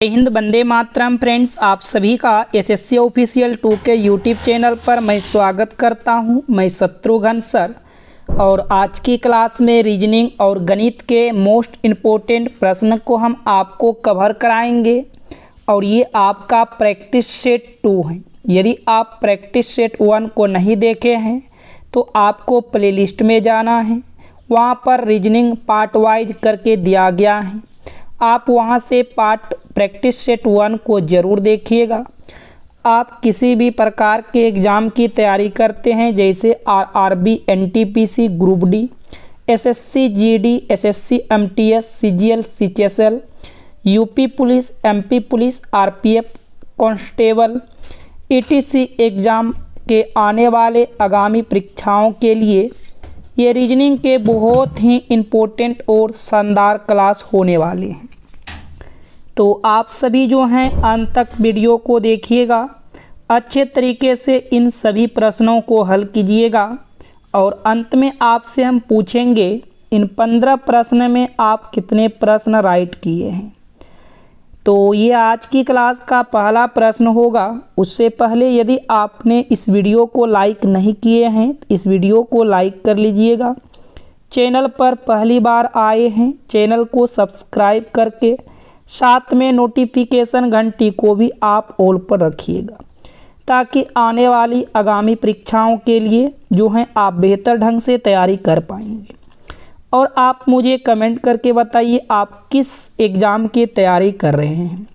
जय हिंद, वंदे मातरम। फ्रेंड्स, आप सभी का एसएससी ऑफिशियल 2 के यूट्यूब चैनल पर मैं स्वागत करता हूं। मैं शत्रुघ्न सर, और आज की क्लास में रीजनिंग और गणित के मोस्ट इम्पोर्टेंट प्रश्न को हम आपको कवर कराएंगे। और ये आपका प्रैक्टिस सेट 2 है। यदि आप प्रैक्टिस सेट 1 को नहीं देखे हैं तो आपको प्लेलिस्ट में जाना है, वहाँ पर रीजनिंग पार्ट वाइज करके दिया गया है। आप वहां से पार्ट प्रैक्टिस सेट 1 को ज़रूर देखिएगा। आप किसी भी प्रकार के एग्ज़ाम की तैयारी करते हैं, जैसे RRB, NTPC, group D, SSC GD, SSC MTS, CGL, CHSL, UP police, MP police, RPF, constable, etc exam के आने वाले आगामी परीक्षाओं के लिए ये रीजनिंग के बहुत ही इम्पोर्टेंट और शानदार क्लास होने वाले हैं। तो आप सभी जो हैं अंत तक वीडियो को देखिएगा, अच्छे तरीके से इन सभी प्रश्नों को हल कीजिएगा। और अंत में आपसे हम पूछेंगे इन 15 प्रश्न में आप कितने प्रश्न राइट किए हैं। तो ये आज की क्लास का पहला प्रश्न होगा। उससे पहले यदि आपने इस वीडियो को लाइक नहीं किए हैं तो इस वीडियो को लाइक कर लीजिएगा। चैनल पर पहली बार आए हैं, चैनल को सब्सक्राइब करके साथ में नोटिफिकेशन घंटी को भी आप ऑल पर रखिएगा, ताकि आने वाली आगामी परीक्षाओं के लिए जो हैं आप बेहतर ढंग से तैयारी कर पाएंगे। और आप मुझे कमेंट करके बताइए आप किस एग्ज़ाम की तैयारी कर रहे हैं।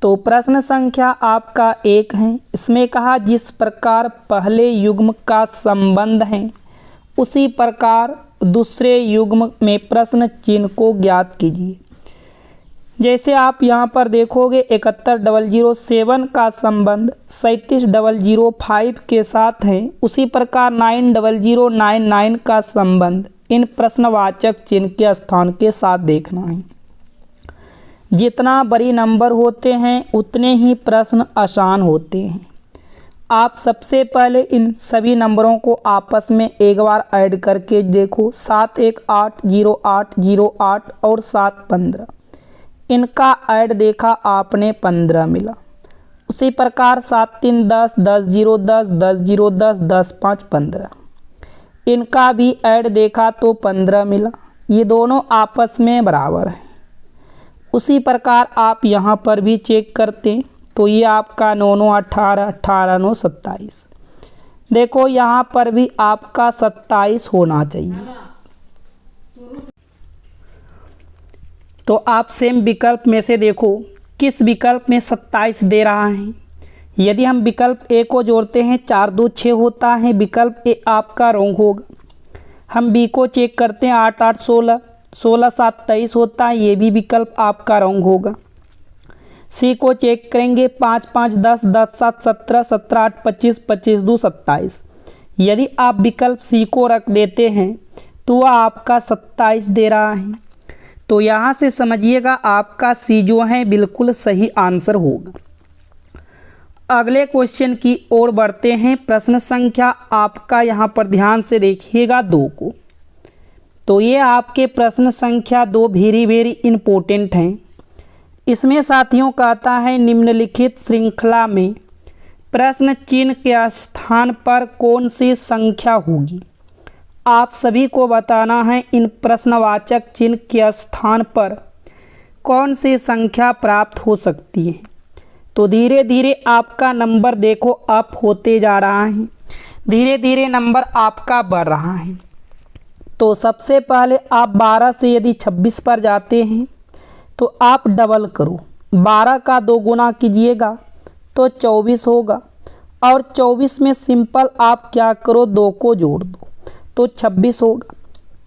तो प्रश्न संख्या आपका 1 है। इसमें कहा जिस प्रकार पहले युग्म का संबंध है उसी प्रकार दूसरे युग्म में प्रश्न चिन्ह को ज्ञात कीजिए। जैसे आप यहाँ पर देखोगे 71007 का संबंध 37005 के साथ है, उसी प्रकार 90099 का संबंध इन प्रश्नवाचक चिन्ह के स्थान के साथ देखना है। जितना बड़ी नंबर होते हैं उतने ही प्रश्न आसान होते हैं। आप सबसे पहले इन सभी नंबरों को आपस में एक बार ऐड करके देखो। 7 1 8 0 8 0 8 और 7 15, इनका ऐड देखा आपने 15 मिला। उसी प्रकार 7 3 10 10 0 10 10 0 10 10 5 15, इनका भी ऐड देखा तो 15 मिला। ये दोनों आपस में बराबर हैं। उसी प्रकार आप यहाँ पर भी चेक करते तो ये आपका 9 9 18 18 9 27, देखो यहाँ पर भी आपका 27 होना चाहिए। तो आप सेम विकल्प में से देखो किस विकल्प में 27 दे रहा है। यदि हम विकल्प ए को जोड़ते हैं 4 2 6 होता है, विकल्प ए आपका रॉन्ग होगा। हम बी को चेक करते हैं 8 8 16 16 7 23 होता है, ये भी विकल्प आपका रॉन्ग होगा। सी को चेक करेंगे 5 5 10 10 7 17 17 8 25 25 2 27, यदि आप विकल्प सी को रख देते हैं तो वह आपका 27 दे रहा है। तो यहाँ से समझिएगा आपका सी जो है बिल्कुल सही आंसर होगा। अगले क्वेश्चन की ओर बढ़ते हैं। प्रश्न संख्या आपका यहाँ पर ध्यान से देखिएगा 2 को। तो ये आपके प्रश्न संख्या 2 वेरी इम्पोर्टेंट हैं। इसमें साथियों कहता है निम्नलिखित श्रृंखला में प्रश्न चिन्ह के स्थान पर कौन सी संख्या होगी। आप सभी को बताना है इन प्रश्नवाचक चिन्ह के स्थान पर कौन सी संख्या प्राप्त हो सकती है। तो धीरे धीरे आपका नंबर देखो अप होते जा रहा है, धीरे धीरे नंबर आपका बढ़ रहा है। तो सबसे पहले आप 12 से यदि 26 पर जाते हैं तो आप डबल करो, 12 का 2 गुना कीजिएगा तो 24 होगा। और 24 में सिंपल आप क्या करो 2 को जोड़ दो तो 26 होगा।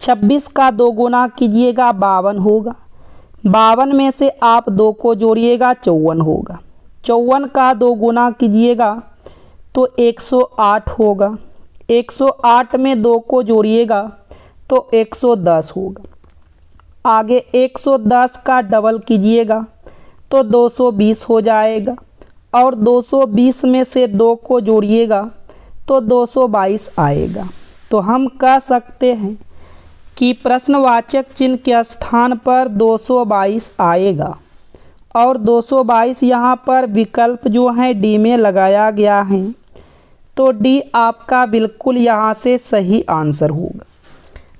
26 का 2 गुना कीजिएगा 52 होगा। 52 में से आप 2 को जोड़िएगा 54 होगा। 54 का 2 गुना कीजिएगा तो 108 होगा। 108 में 2 को जोड़िएगा तो 110 होगा। आगे 110 का डबल कीजिएगा तो 220 हो जाएगा। और 220 में से 2 को जोड़िएगा तो 222 आएगा। तो हम कह सकते हैं कि प्रश्नवाचक चिन्ह के स्थान पर 222 आएगा। और 222 यहाँ पर विकल्प जो है डी में लगाया गया है। तो डी आपका बिल्कुल यहाँ से सही आंसर होगा।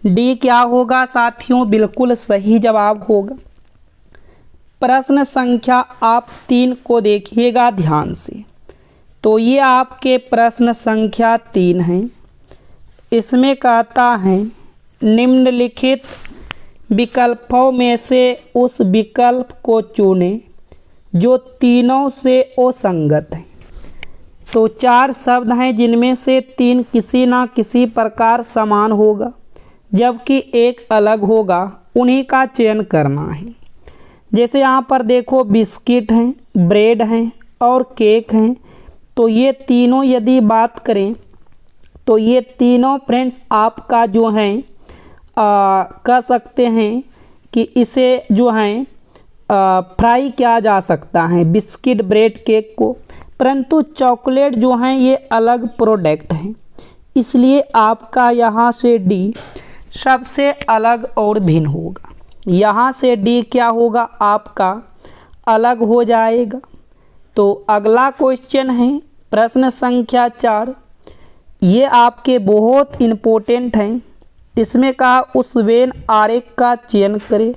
डी क्या होगा साथियों, बिल्कुल सही जवाब होगा। प्रश्न संख्या आप 3 को देखिएगा ध्यान से। तो ये आपके प्रश्न संख्या 3 हैं। इसमें कहता है निम्नलिखित विकल्पों में से उस विकल्प को चुनें जो तीनों से असंगत है। तो 4 शब्द हैं जिनमें से 3 किसी ना किसी प्रकार समान होगा जबकि एक अलग होगा, उन्हीं का चयन करना है। जैसे यहाँ पर देखो बिस्किट हैं, ब्रेड हैं और केक हैं। तो ये तीनों यदि बात करें तो ये तीनों फ्रेंड्स आपका जो हैं कह सकते हैं कि इसे जो हैं फ्राई किया जा सकता है बिस्किट ब्रेड केक को, परंतु चॉकलेट जो हैं ये अलग प्रोडक्ट हैं। इसलिए आपका यहाँ से डी सबसे अलग और भिन्न होगा। यहाँ से डी क्या होगा आपका अलग हो जाएगा। तो अगला क्वेश्चन है प्रश्न संख्या 4। ये आपके बहुत इम्पोर्टेंट हैं। इसमें कहा उस वेन आरेख का चयन करें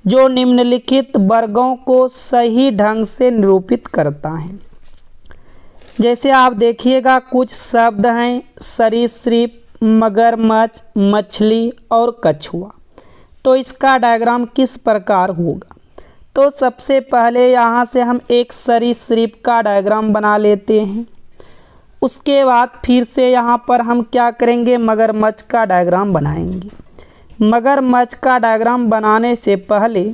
जो निम्नलिखित वर्गों को सही ढंग से निरूपित करता है। जैसे आप देखिएगा कुछ शब्द हैं सरीसृप, मगरमच्छ, मछली और कछुआ। तो इसका डायग्राम किस प्रकार होगा। तो सबसे पहले यहाँ से हम एक सरीसृप का डायग्राम बना लेते हैं। उसके बाद फिर से यहाँ पर हम क्या करेंगे, मगरमच्छ का डायग्राम बनाएंगे। मगरमच्छ का डायग्राम बनाने से पहले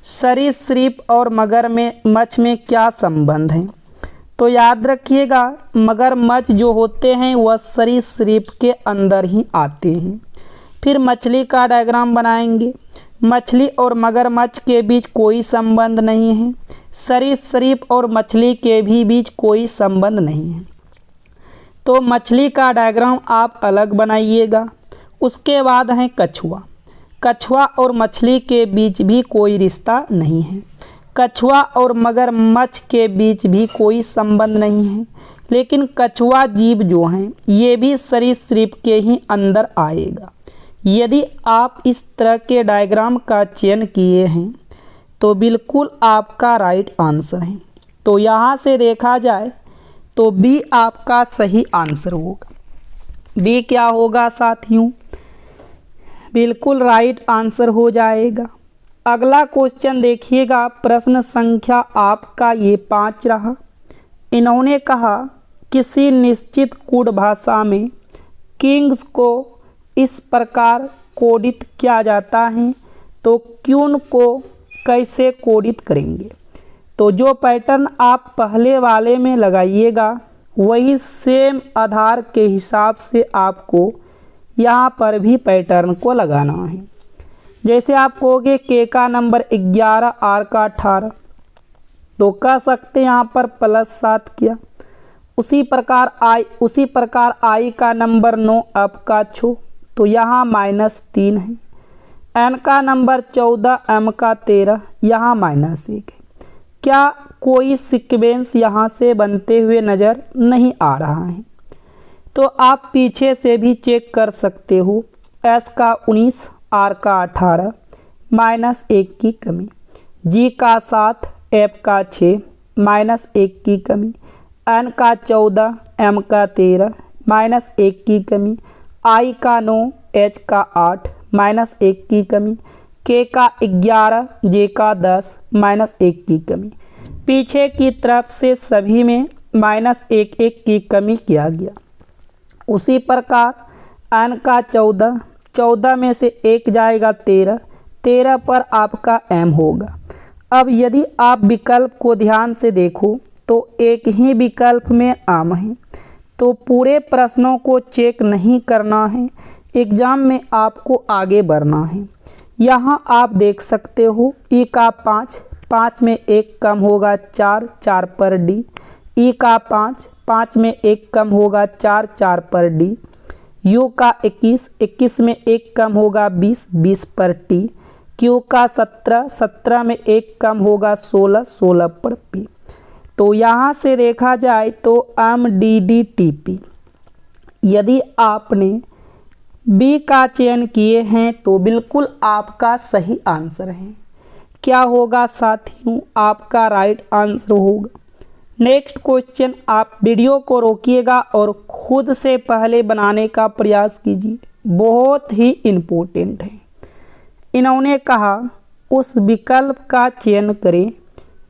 सरीसृप और मगरमच्छ में क्या संबंध है। तो याद रखिएगा मगरमच्छ जो होते हैं वह सरीसृप के अंदर ही आते हैं। फिर मछली का डायग्राम बनाएंगे। मछली और मगरमच्छ के बीच कोई संबंध नहीं है। सरीसृप और मछली के भी बीच कोई संबंध नहीं है। तो मछली का डायग्राम आप अलग बनाइएगा। उसके बाद है कछुआ। कछुआ और मछली के बीच भी कोई रिश्ता नहीं है। कछुआ और मगरमच्छ के बीच भी कोई संबंध नहीं है। लेकिन कछुआ जीव जो हैं ये भी सरीसृप के ही अंदर आएगा। यदि आप इस तरह के डायग्राम का चयन किए हैं तो बिल्कुल आपका राइट आंसर है। तो यहाँ से देखा जाए तो बी आपका सही आंसर होगा। बी क्या होगा साथियों, बिल्कुल राइट आंसर हो जाएगा। अगला क्वेश्चन देखिएगा प्रश्न संख्या आपका ये 5 रहा। इन्होंने कहा किसी निश्चित कूट भाषा में किंग्स को इस प्रकार कोडित किया जाता है तो क्यून को कैसे कोडित करेंगे। तो जो पैटर्न आप पहले वाले में लगाइएगा वही सेम आधार के हिसाब से आपको यहाँ पर भी पैटर्न को लगाना है। जैसे आप कहोगे के का नंबर 11, आर का 18, तो कह सकते हैं यहाँ पर +7 किया। उसी प्रकार आई का नंबर 9, अप का 6, तो यहाँ -3 है। एन का नंबर 14, एम का 13, यहाँ -1 है। क्या कोई सीक्वेंस यहाँ से बनते हुए नज़र नहीं आ रहा है। तो आप पीछे से भी चेक कर सकते हो। एस का 19, आर का 18, -1 की कमी। जी का 7, एफ का 6, -1 की कमी। एन का 14, एम का 13, -1 की कमी। आई का 9, एच का 8, -1 की कमी। के का 11, जे का 10, -1 की कमी। पीछे की तरफ से सभी में -1 की कमी किया गया। उसी प्रकार एन का 14 में से 1 जाएगा 13 पर आपका एम होगा। अब यदि आप विकल्प को ध्यान से देखो तो एक ही विकल्प में आम है। तो पूरे प्रश्नों को चेक नहीं करना है, एग्ज़ाम में आपको आगे बढ़ना है। यहाँ आप देख सकते हो ई का 5 में 1 कम होगा 4 पर डी। ई का 5 में 1 कम होगा 4 पर डी। यू का 21 में 1 कम होगा 20 पर टी। क्यू का 17, 17 में 1 कम होगा 16, 16 पर पी। तो यहाँ से देखा जाए तो MDDTP, यदि आपने बी का चयन किए हैं तो बिल्कुल आपका सही आंसर है। क्या होगा साथियों? आपका राइट आंसर होगा। नेक्स्ट क्वेश्चन, आप वीडियो को रोकिएगा और खुद से पहले बनाने का प्रयास कीजिए, बहुत ही इम्पोर्टेंट है। इन्होंने कहा उस विकल्प का चयन करें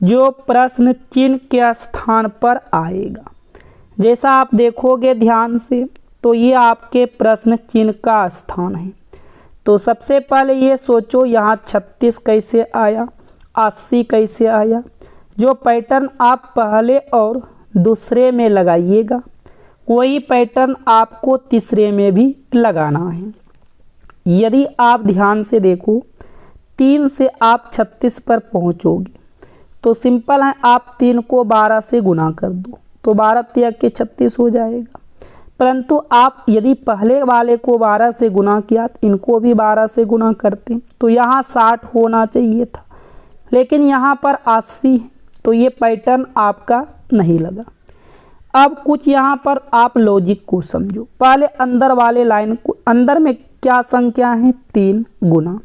जो प्रश्न चिन्ह के स्थान पर आएगा। जैसा आप देखोगे ध्यान से तो ये आपके प्रश्न चिन्ह का स्थान है। तो सबसे पहले ये सोचो यहाँ 36 कैसे आया, 80 कैसे आया। जो पैटर्न आप पहले और दूसरे में लगाइएगा वही पैटर्न आपको तीसरे में भी लगाना है। यदि आप ध्यान से देखो 3 से आप 36 पर पहुंचोगे तो सिंपल है, आप 3 को 12 से गुना कर दो तो 12 तिया के 36 हो जाएगा। परंतु आप यदि पहले वाले को 12 से गुना किया तो इनको भी 12 से गुना करते तो यहाँ 60 होना चाहिए था, लेकिन यहाँ पर 80 है तो ये पैटर्न आपका नहीं लगा। अब कुछ यहाँ पर आप लॉजिक को समझो। पहले अंदर वाले लाइन को, अंदर में क्या संख्या है? 3 गुना।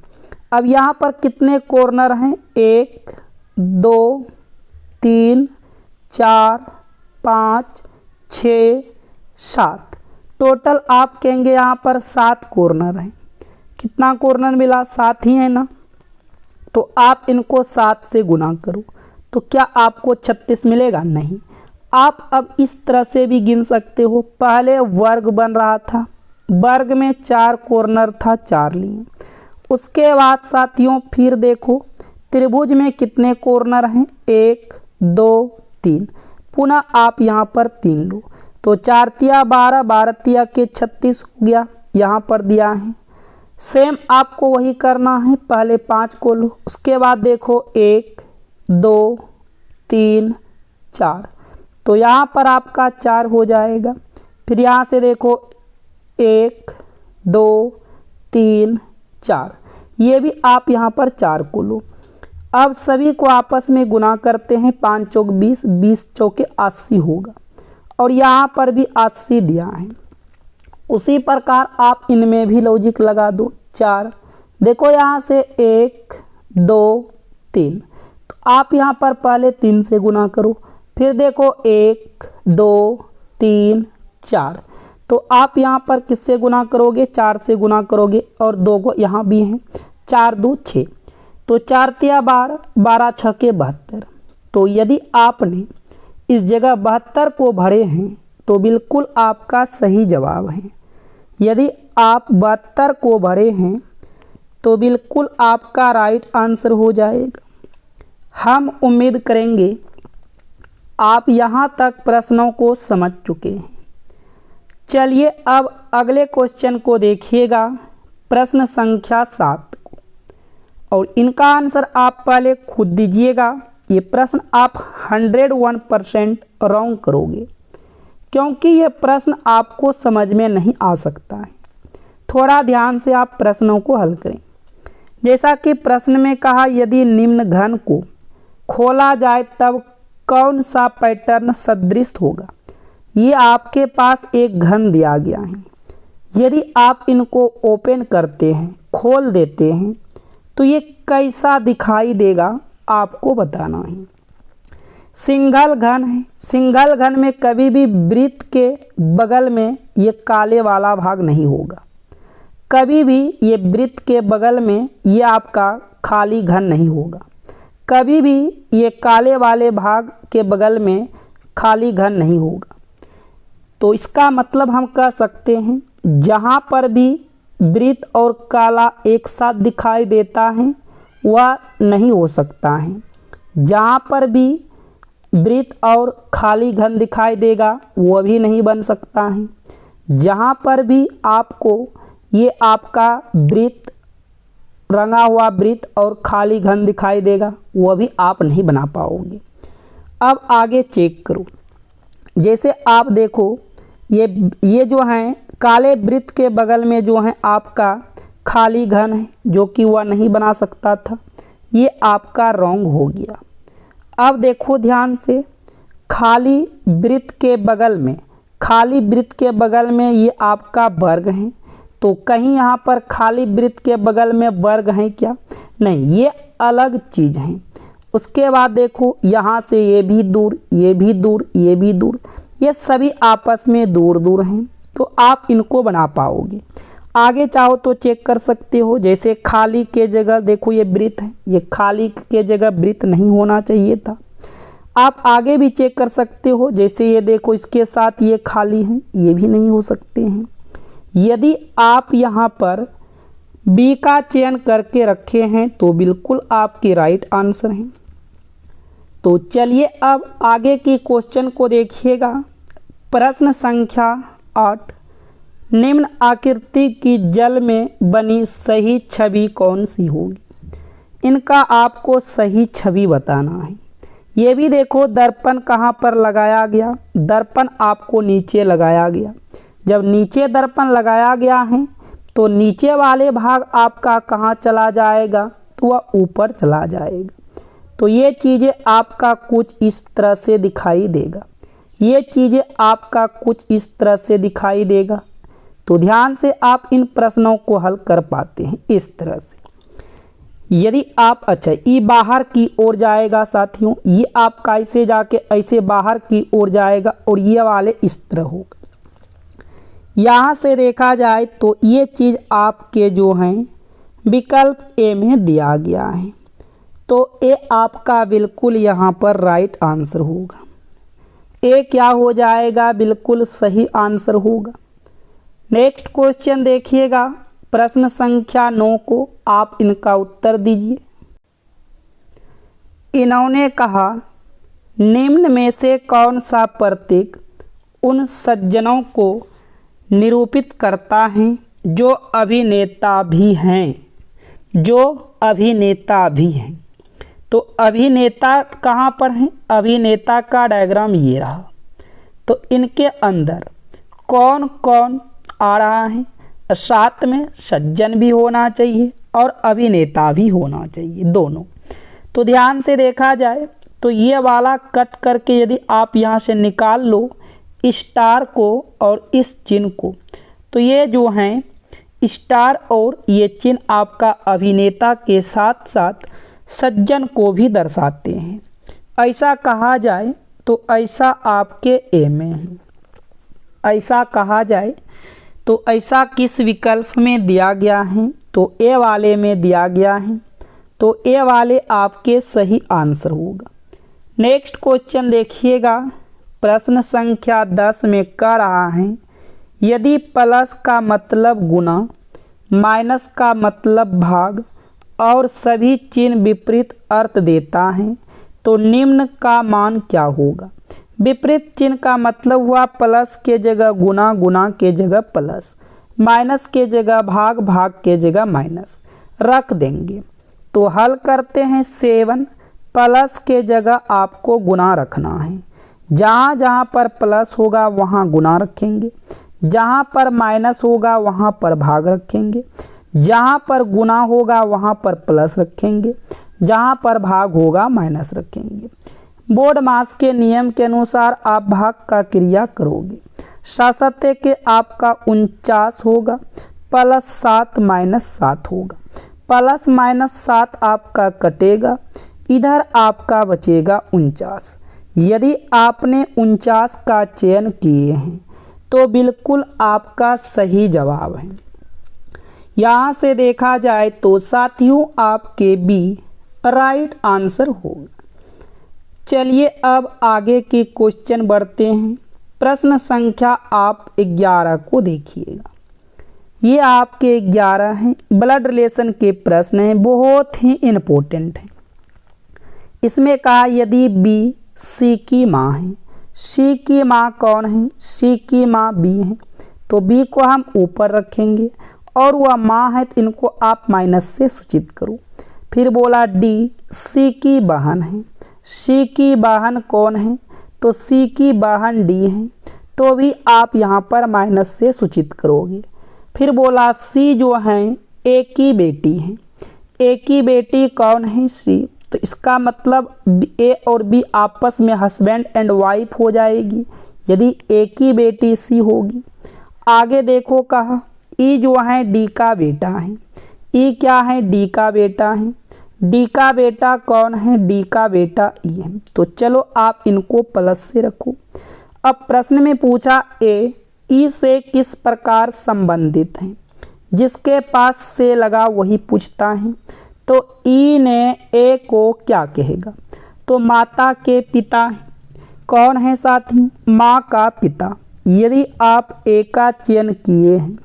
अब यहाँ पर कितने कॉर्नर हैं? 1 2 3 4 5 6 7, टोटल आप कहेंगे यहाँ पर 7 कॉर्नर हैं। कितना कॉर्नर मिला? 7 ही है ना। तो आप इनको 7 से गुना करो तो क्या आपको 36 मिलेगा? नहीं। आप अब इस तरह से भी गिन सकते हो। पहले वर्ग बन रहा था, वर्ग में 4 कॉर्नर था, 4 लिए। उसके बाद साथियों फिर देखो त्रिभुज में कितने कॉर्नर हैं? 1 2 3, पुनः आप यहाँ पर 3 लो तो 4 तिया 12, 12 तिया के 36 हो गया, यहाँ पर दिया है। सेम आपको वही करना है, पहले 5 को लो, उसके बाद देखो 1 2 3 4, तो यहाँ पर आपका 4 हो जाएगा। फिर यहाँ से देखो 1 2 3 4, ये भी आप यहाँ पर 4 को लो। अब सभी को आपस में गुना करते हैं, 5 चौक 20, 20 चौके 80 होगा और यहाँ पर भी 80 दिया है। उसी प्रकार आप इनमें भी लॉजिक लगा दो। 4 देखो यहाँ से 1 2 3, तो आप यहाँ पर पहले 3 से गुना करो, फिर देखो 1 2 3 4, तो आप यहाँ पर किससे गुना करोगे? 4 से गुना करोगे और 2 को यहाँ भी हैं, 4 2 6, तो 4 तिया 12, 12 6 के 72। तो यदि आपने इस जगह 72 को भरे हैं तो बिल्कुल आपका सही जवाब है। यदि आप 72 को भरे हैं तो बिल्कुल आपका राइट आंसर हो जाएगा। हम उम्मीद करेंगे आप यहाँ तक प्रश्नों को समझ चुके हैं। चलिए अब अगले क्वेश्चन को देखिएगा, प्रश्न संख्या 7 को, और इनका आंसर आप पहले खुद दीजिएगा। ये प्रश्न आप 101% रॉन्ग करोगे क्योंकि ये प्रश्न आपको समझ में नहीं आ सकता है। थोड़ा ध्यान से आप प्रश्नों को हल करें। जैसा कि प्रश्न में कहा, यदि निम्न घन को खोला जाए तब कौन सा पैटर्न सदृश होगा। ये आपके पास एक घन दिया गया है, यदि आप इनको ओपन करते हैं, खोल देते हैं, तो ये कैसा दिखाई देगा आपको बताना है। सिंगल घन है, सिंगल घन में कभी भी वृत्त के बगल में ये काले वाला भाग नहीं होगा, कभी भी ये वृत्त के बगल में ये आपका खाली घन नहीं होगा, कभी भी ये काले वाले भाग के बगल में खाली घन नहीं होगा। तो इसका मतलब हम कह सकते हैं जहाँ पर भी वृत्त और काला एक साथ दिखाई देता है वह नहीं हो सकता है। जहाँ पर भी वृत्त और खाली घन दिखाई देगा वह भी नहीं बन सकता है। जहाँ पर भी आपको ये आपका वृत्त, रंगा हुआ वृत्त और खाली घन दिखाई देगा वह भी आप नहीं बना पाओगे। अब आगे चेक करो। जैसे आप देखो ये जो हैं काले वृत्त के बगल में जो है आपका खाली घन है जो कि वह नहीं बना सकता था, ये आपका रॉन्ग हो गया। अब देखो ध्यान से, खाली वृत्त के बगल में, खाली वृत्त के बगल में ये आपका वर्ग है, तो कहीं यहाँ पर खाली वृत्त के बगल में वर्ग है क्या? नहीं, ये अलग चीज़ है। उसके बाद देखो यहाँ से ये भी दूर, ये भी दूर, ये भी दूर, ये सभी आपस में दूर दूर हैं, तो आप इनको बना पाओगे। आगे चाहो तो चेक कर सकते हो, जैसे खाली के जगह देखो ये वृत्त है, ये खाली के जगह वृत्त नहीं होना चाहिए था। आप आगे भी चेक कर सकते हो, जैसे ये देखो इसके साथ ये खाली हैं, ये भी नहीं हो सकते हैं। यदि आप यहाँ पर बी का चयन करके रखे हैं तो बिल्कुल आपके राइट आंसर हैं। तो चलिए अब आगे की क्वेश्चन को देखिएगा। प्रश्न संख्या 8, निम्न आकृति की जल में बनी सही छवि कौन सी होगी? इनका आपको सही छवि बताना है। ये भी देखो दर्पण कहाँ पर लगाया गया, दर्पण आपको नीचे लगाया गया। जब नीचे दर्पण लगाया गया है तो नीचे वाले भाग आपका कहाँ चला जाएगा? तो वह ऊपर चला जाएगा। तो ये चीज़ें आपका कुछ इस तरह से दिखाई देगा, ये चीज़ें आपका कुछ इस तरह से दिखाई देगा। तो ध्यान से आप इन प्रश्नों को हल कर पाते हैं इस तरह से। यदि आप अच्छा ये बाहर की ओर जाएगा साथियों, ये आपका ऐसे जाके ऐसे बाहर की ओर जाएगा और ये वाले इस तरह होगा। यहाँ से देखा जाए तो ये चीज़ आपके जो हैं विकल्प ए में दिया गया है, तो ए आपका बिल्कुल यहाँ पर राइट आंसर होगा। ए क्या हो जाएगा? बिल्कुल सही आंसर होगा। नेक्स्ट क्वेश्चन देखिएगा, प्रश्न संख्या 9 को आप इनका उत्तर दीजिए। इन्होंने कहा निम्न में से कौन सा प्रतीक उन सज्जनों को निरूपित करता है जो अभिनेता भी हैं, जो अभिनेता भी हैं। तो अभिनेता कहाँ पर हैं? अभिनेता का डायग्राम ये रहा। तो इनके अंदर कौन कौन आ रहा है? साथ में सज्जन भी होना चाहिए और अभिनेता भी होना चाहिए, दोनों। तो ध्यान से देखा जाए तो ये वाला कट करके यदि आप यहाँ से निकाल लो स्टार को और इस चिन्ह को, तो ये जो हैं स्टार और ये चिन्ह आपका अभिनेता के साथ साथ सज्जन को भी दर्शाते हैं। ऐसा कहा जाए तो ऐसा आपके ए में है। ऐसा कहा जाए तो ऐसा किस विकल्प में दिया गया है? तो ए वाले में दिया गया है, तो ए वाले आपके सही आंसर होगा। नेक्स्ट क्वेश्चन देखिएगा, प्रश्न संख्या 10 में कह रहा है यदि प्लस का मतलब गुना, माइनस का मतलब भाग और सभी चिन्ह विपरीत अर्थ देता है तो निम्न का मान क्या होगा? विपरीत चिन्ह का मतलब हुआ प्लस के जगह गुना, गुना के जगह प्लस, माइनस के जगह भाग, भाग के जगह माइनस रख देंगे। तो हल करते हैं 7, प्लस के जगह आपको गुना रखना है। जहाँ जहाँ पर प्लस होगा वहाँ गुना रखेंगे, जहाँ पर माइनस होगा वहाँ पर भाग रखेंगे, जहाँ पर गुना होगा वहाँ पर प्लस रखेंगे, जहाँ पर भाग होगा माइनस रखेंगे। बोर्ड मास के नियम के अनुसार आप भाग का क्रिया करोगे। 7 के आपका 49 होगा, प्लस 7 माइनस 7 होगा, प्लस माइनस 7 आपका कटेगा, इधर आपका बचेगा 49। यदि आपने 49 का चयन किए हैं तो बिल्कुल आपका सही जवाब है। यहाँ से देखा जाए तो साथियों आपके बी राइट आंसर होगा। चलिए अब आगे के क्वेश्चन बढ़ते हैं। प्रश्न संख्या आप 11 को देखिएगा। ये आपके 11 हैं, ब्लड रिलेशन के प्रश्न हैं, बहुत ही इम्पोर्टेंट हैं। इसमें कहा यदि बी सी की माँ है, सी की माँ कौन है? सी की माँ बी है, तो बी को हम ऊपर रखेंगे और वह माँ है तो इनको आप माइनस से सूचित करो। फिर बोला डी सी की बहन है, सी की बहन कौन है? तो सी की बहन डी है, तो भी आप यहाँ पर माइनस से सूचित करोगे। फिर बोला सी जो है एक ही बेटी हैं। एक ही बेटी कौन है? सी। तो इसका मतलब ए और बी आपस में हस्बैंड एंड वाइफ हो जाएगी यदि एक ही बेटी सी होगी। आगे देखो कहा ई जो है डी का बेटा है। ई क्या है? डी का बेटा है। डी का बेटा कौन है? डी का बेटा ई है। तो चलो आप इनको प्लस से रखो। अब प्रश्न में पूछा ए ई से किस प्रकार संबंधित है। जिसके पास से लगा वही पूछता है। तो ई ने ए को क्या कहेगा? तो माता के पिता है। कौन है साथियों? माँ का पिता। यदि आप ए का चयन किए हैं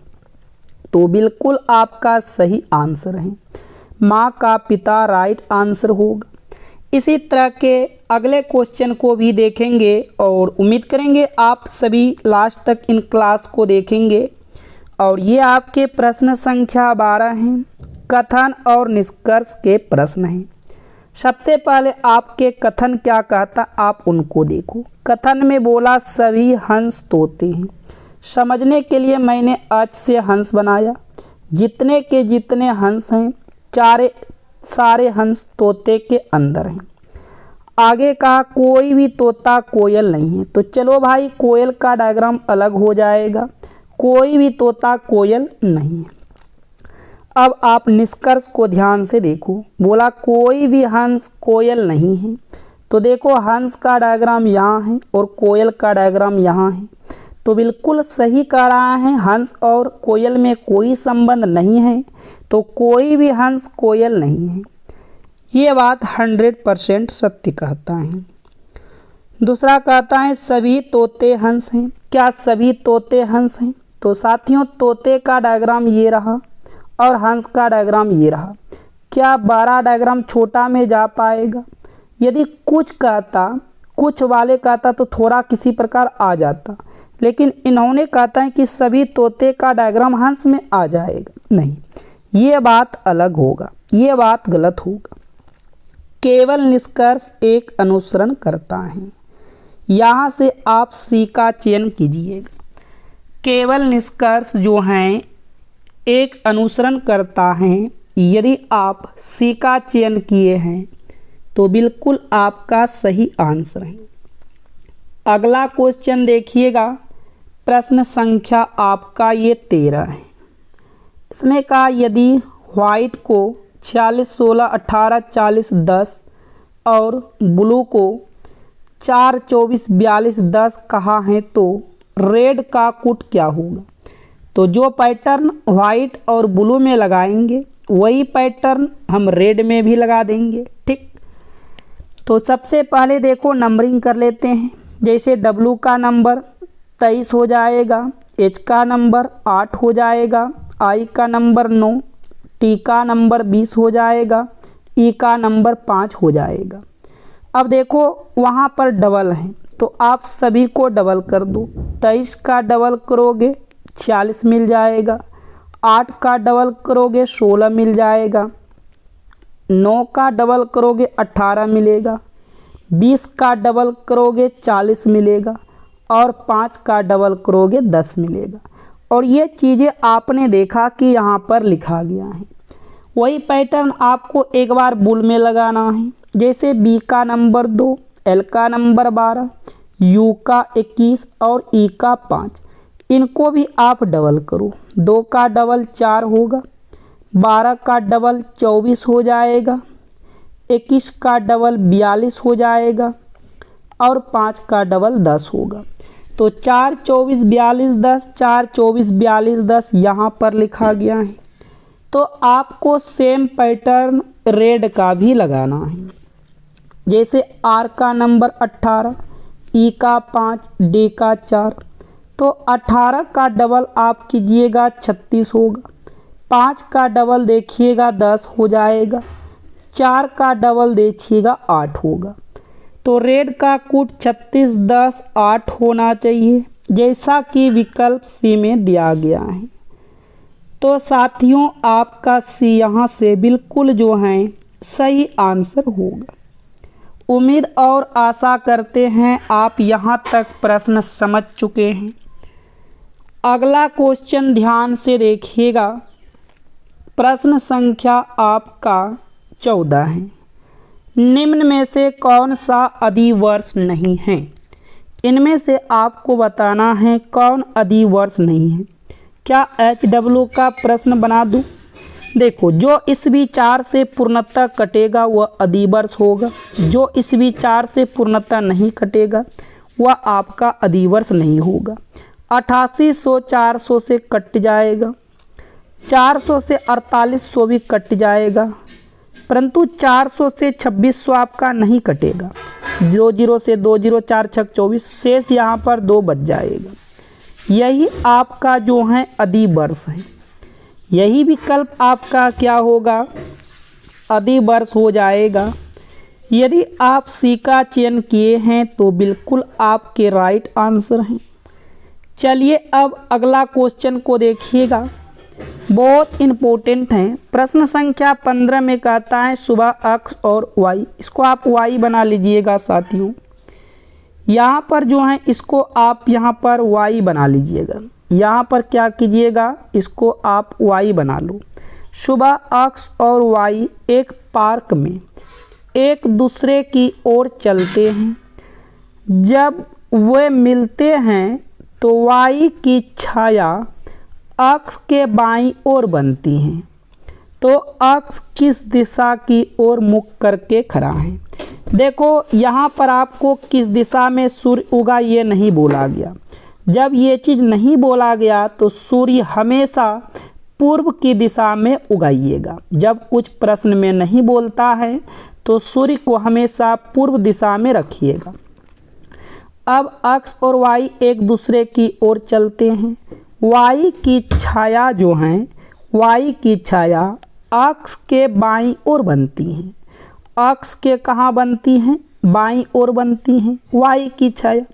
तो बिल्कुल आपका सही आंसर है, माँ का पिता राइट आंसर होगा। इसी तरह के अगले क्वेश्चन को भी देखेंगे और उम्मीद करेंगे आप सभी लास्ट तक इन क्लास को देखेंगे। और ये आपके प्रश्न संख्या 12 हैं, कथन और निष्कर्ष के प्रश्न हैं। सबसे पहले आपके कथन क्या कहता आप उनको देखो। कथन में बोला सभी हंस तोते हैं। समझने के लिए मैंने अच से हंस बनाया। जितने के जितने हंस हैं सारे हंस तोते के अंदर हैं। आगे कहा कोई भी तोता कोयल नहीं है। तो चलो भाई कोयल का डायग्राम अलग हो जाएगा। कोई भी तोता कोयल नहीं है। अब आप निष्कर्ष को ध्यान से देखो। बोला कोई भी हंस कोयल नहीं है। तो देखो हंस का डायग्राम यहाँ है और कोयल का डायग्राम यहाँ है। तो बिल्कुल सही कह रहा है, हंस और कोयल में कोई संबंध नहीं है। तो कोई भी हंस कोयल नहीं है। ये बात 100% सत्य कहता है। दूसरा कहता है सभी तोते हंस हैं। क्या सभी तोते हंस हैं? तो साथियों तोते का डायग्राम ये रहा और हंस का डायग्राम ये रहा। क्या 12 डायग्राम छोटा में जा पाएगा? यदि कुछ वाले कहता तो थोड़ा किसी प्रकार आ जाता, लेकिन इन्होंने कहता है कि सभी तोते का डायग्राम हंस में आ जाएगा। नहीं, ये बात अलग होगा, ये बात गलत होगा। केवल निष्कर्ष एक अनुसरण करता है। यहाँ से आप सी का चयन कीजिएगा। केवल निष्कर्ष जो हैं एक अनुसरण करता है। यदि आप सी का चयन किए हैं तो बिल्कुल आपका सही आंसर है। अगला क्वेश्चन देखिएगा। प्रश्न संख्या आपका ये 13 है। इसमें कहा यदि व्हाइट को 46, 16, 18, 40, 10 और ब्लू को 4, 24, 42, 10 कहा है तो रेड का कुट क्या होगा? तो जो पैटर्न व्हाइट और ब्लू में लगाएंगे वही पैटर्न हम रेड में भी लगा देंगे। ठीक, तो सबसे पहले देखो नंबरिंग कर लेते हैं। जैसे डब्लू का नंबर 23 हो जाएगा, एच का नंबर 8 हो जाएगा, आई का नंबर 9, टी का नंबर 20 हो जाएगा, ई का नंबर 5 हो जाएगा। अब देखो वहाँ पर डबल है तो आप सभी को डबल कर दो। 23 का डबल करोगे 40 मिल जाएगा, 8 का डबल करोगे 16 मिल जाएगा, 9 का डबल करोगे 18 मिलेगा, 20 का डबल करोगे 40 मिलेगा और 5 का डबल करोगे 10 मिलेगा। और ये चीज़ें आपने देखा कि यहाँ पर लिखा गया है। वही पैटर्न आपको एक बार बुल में लगाना है। जैसे बी का नंबर 2, एल का नंबर 12, यू का 21 और ई का 5, इनको भी आप डबल करो। 2 का डबल 4 होगा, 12 का डबल 24 हो जाएगा, 21 का डबल 42 हो जाएगा और 5 का डबल 10 होगा। तो 4, 24, 42, 10, 4, 24, 42, 10 यहाँ पर लिखा गया है। तो आपको सेम पैटर्न रेड का भी लगाना है। जैसे आर का नंबर 18, ई का 5, डी का 4, तो 18 का डबल आप कीजिएगा 36 होगा, 5 का डबल देखिएगा 10 हो जाएगा, 4 का डबल देखिएगा 8 होगा। तो रेड का कुट 36, 10, 8 होना चाहिए जैसा कि विकल्प सी में दिया गया है। तो साथियों आपका सी यहाँ से बिल्कुल जो है सही आंसर होगा। उम्मीद और आशा करते हैं आप यहाँ तक प्रश्न समझ चुके हैं। अगला क्वेश्चन ध्यान से देखिएगा। प्रश्न संख्या आपका 14 है। निम्न में से कौन सा अधिवर्ष नहीं है? इनमें से आपको बताना है कौन अधिवर्ष नहीं है। क्या HW का प्रश्न बना दूं? देखो, जो इस विचार से पूर्णतः कटेगा वह अधिवर्ष होगा, जो इस विचार से पूर्णतः नहीं कटेगा वह आपका अधिवर्ष नहीं होगा। 8800 400 से कट जाएगा, 400 से 4800 भी कट जाएगा, परंतु 400 से 2600 आपका नहीं कटेगा। 20 से 20 4 6 24 शेष यहाँ पर 2 बच जाएगा। यही आपका जो है अधिवर्ष है। यही विकल्प आपका क्या होगा? अधिवर्ष हो जाएगा। यदि आप सी का चयन किए हैं तो बिल्कुल आपके राइट आंसर हैं। चलिए अब अगला क्वेश्चन को देखिएगा, बहुत इम्पोर्टेंट है। प्रश्न संख्या 15 में कहता है सुबह अक्ष और वाई, इसको आप वाई बना लीजिएगा साथियों। यहाँ पर जो है इसको आप यहाँ पर वाई बना लीजिएगा। यहाँ पर क्या कीजिएगा, इसको आप वाई बना लो। सुबह अक्ष और वाई एक पार्क में एक दूसरे की ओर चलते हैं। जब वे मिलते हैं तो वाई की छाया अक्ष के बाईं ओर बनती है। तो अक्ष किस दिशा की ओर मुख करके खड़ा है? देखो, यहाँ पर आपको किस दिशा में सूर्य उगा ये नहीं बोला गया। जब ये चीज़ नहीं बोला गया तो सूर्य हमेशा पूर्व की दिशा में उगाइएगा। जब कुछ प्रश्न में नहीं बोलता है तो सूर्य को हमेशा पूर्व दिशा में रखिएगा। अब अक्ष और वाई एक दूसरे की ओर चलते हैं। वाई की छाया जो है, वाई की छाया अक्ष के बाईं ओर बनती है। अक्ष के कहाँ बनती हैं? बाईं ओर बनती हैं वाई की छाया।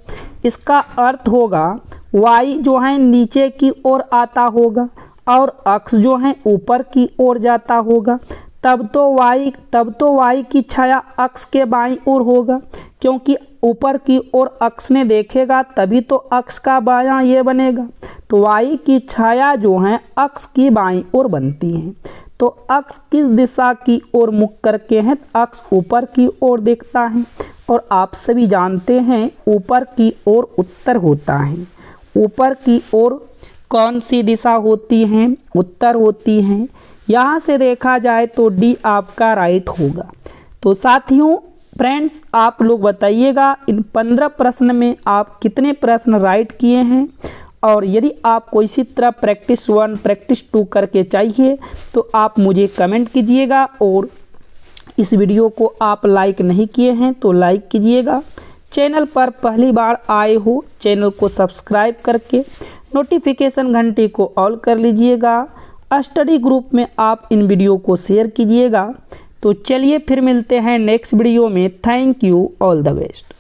इसका अर्थ होगा वाई जो है नीचे की ओर आता होगा और अक्ष जो है ऊपर की ओर जाता होगा। तब तो वाई की छाया अक्ष के बाईं ओर होगा, क्योंकि ऊपर की ओर अक्ष ने देखेगा तभी तो अक्ष का बायां ये बनेगा। तो वाई की छाया जो है अक्ष की बाईं ओर बनती है। तो अक्ष किस दिशा की ओर मुख करके है? अक्ष ऊपर की ओर देखता है और आप सभी जानते हैं ऊपर की ओर उत्तर होता है। ऊपर की ओर कौन सी दिशा होती है? उत्तर होती है। यहाँ से देखा जाए तो डी आपका राइट होगा। तो साथियों, फ्रेंड्स, आप लोग बताइएगा इन 15 प्रश्न में आप कितने प्रश्न राइट किए हैं। और यदि आपको इसी तरह प्रैक्टिस 1 प्रैक्टिस 2 करके चाहिए तो आप मुझे कमेंट कीजिएगा। और इस वीडियो को आप लाइक नहीं किए हैं तो लाइक कीजिएगा। चैनल पर पहली बार आए हो चैनल को सब्सक्राइब करके नोटिफिकेशन घंटी को ऑल कर लीजिएगा। स्टडी ग्रुप में आप इन वीडियो को शेयर कीजिएगा। तो चलिए फिर मिलते हैं नेक्स्ट वीडियो में। Thank you, all the best.